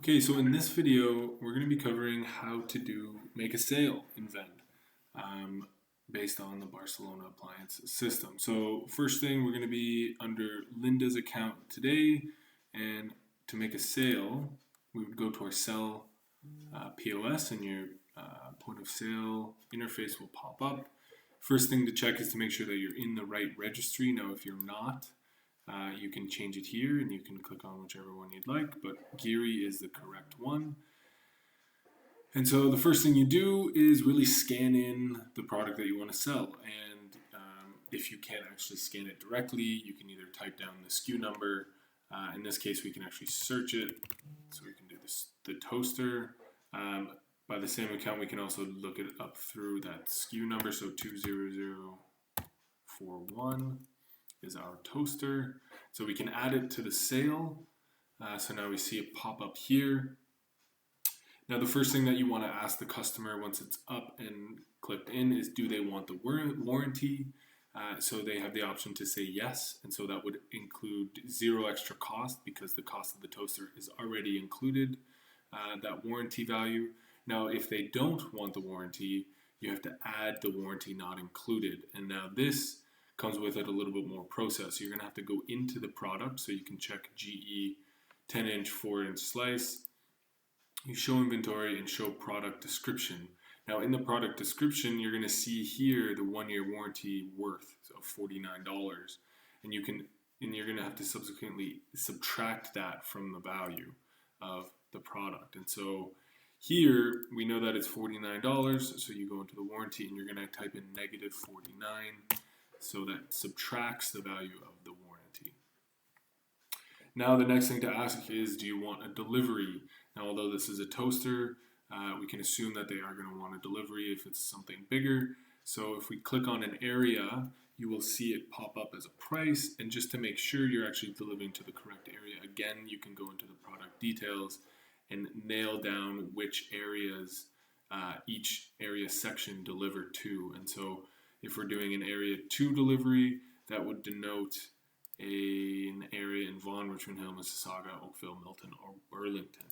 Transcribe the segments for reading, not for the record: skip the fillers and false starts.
Okay, so in this video, we're going to be covering how to make a sale in Vend based on the Barcelona appliance system. So first thing, we're going to be under Linda's account today, and to make a sale, we would go to our sell POS, and your point of sale interface will pop up. First thing to check is to make sure that you're in the right registry. Now, if you're not, you can change it here and you can click on whichever one you'd like, but Geary is the correct one. And so the first thing you do is really scan in the product that you want to sell. And if you can't actually scan it directly, you can either type down the SKU number. In this case, we can actually search it. So we can do this, the toaster. By the same account, we can also look it up through that SKU number. So 20041 is our toaster. So we can add it to the sale. So now we see it pop up here. Now the first thing that you want to ask the customer once it's up and clicked in is, do they want the warranty? So they have the option to say yes, and so that would include zero extra cost because the cost of the toaster is already included, that warranty value. Now if they don't want the warranty, you have to add the warranty not included, and now this comes with it a little bit more process. You're going to have to go into the product, so you can check GE 10-inch 4-inch slice. You show inventory and show product description. Now in the product description, you're going to see here the 1-year warranty worth of $49, and you're going to have to subsequently subtract that from the value of the product. And so here we know that it's $49, so you go into the warranty and you're going to type in -49. So that subtracts the value of the warranty. Now the next thing to ask is, do you want a delivery? Now although this is a toaster, we can assume that they are going to want a delivery if it's something bigger. So if we click on an area, you will see it pop up as a price. And just to make sure you're actually delivering to the correct area, again, you can go into the product details and nail down which areas each area section delivered to. And so if we're doing an area 2 delivery, that would denote an area in Vaughan, Richmond Hill, Mississauga, Oakville, Milton, or Burlington.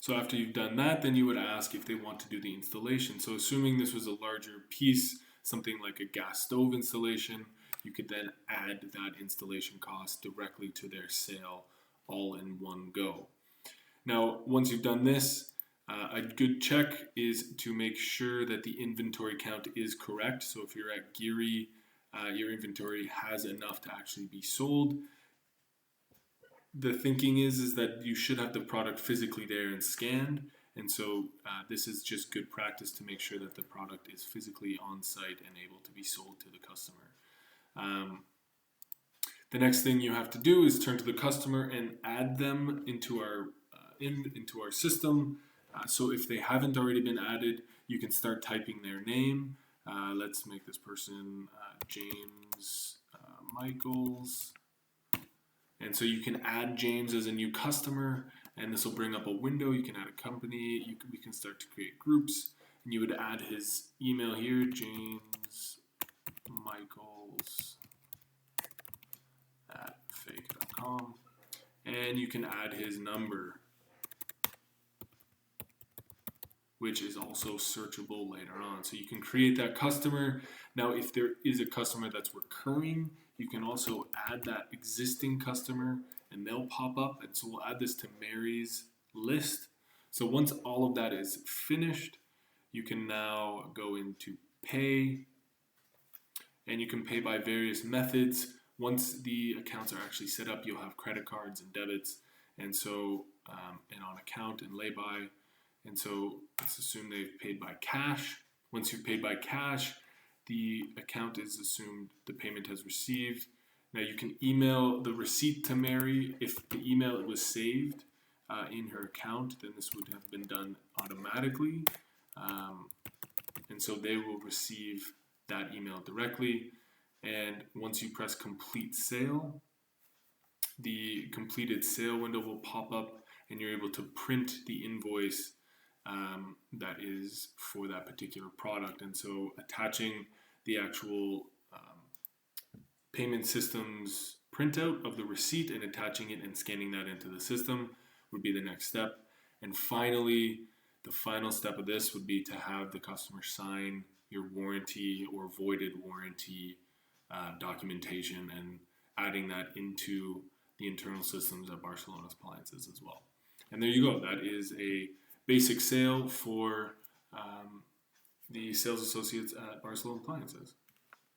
So after you've done that, then you would ask if they want to do the installation. So assuming this was a larger piece, something like a gas stove installation, you could then add that installation cost directly to their sale all in one go. Now, once you've done this, a good check is to make sure that the inventory count is correct. So if you're at Geary, your inventory has enough to actually be sold. The thinking is that you should have the product physically there and scanned. And so this is just good practice to make sure that the product is physically on site and able to be sold to the customer. The next thing you have to do is turn to the customer and add them into our system. So if they haven't already been added, you can start typing their name. Let's make this person James Michaels. And so you can add James as a new customer, and this will bring up a window. You can add a company. We can start to create groups, and you would add his email here, jamesmichaels@fake.com, and you can add his number, which is also searchable later on. So you can create that customer. Now, if there is a customer that's recurring, you can also add that existing customer and they'll pop up. And so we'll add this to Mary's list. So once all of that is finished, you can now go into pay, and you can pay by various methods. Once the accounts are actually set up, you'll have credit cards and debits. And so, and on account and lay-by. And so let's assume they've paid by cash. Once you've paid by cash, the account is assumed the payment has received. Now you can email the receipt to Mary. If the email was saved in her account, then this would have been done automatically. And so they will receive that email directly. And once you press complete sale, the completed sale window will pop up and you're able to print the invoice that is for that particular product. And so attaching the actual payment system's printout of the receipt and attaching it and scanning that into the system would be the next step. And finally, the final step of this would be to have the customer sign your warranty or voided warranty documentation and adding that into the internal systems at Barcelona's Appliances as well. And there you go. That is a basic sale for the sales associates at Barcelona Appliances.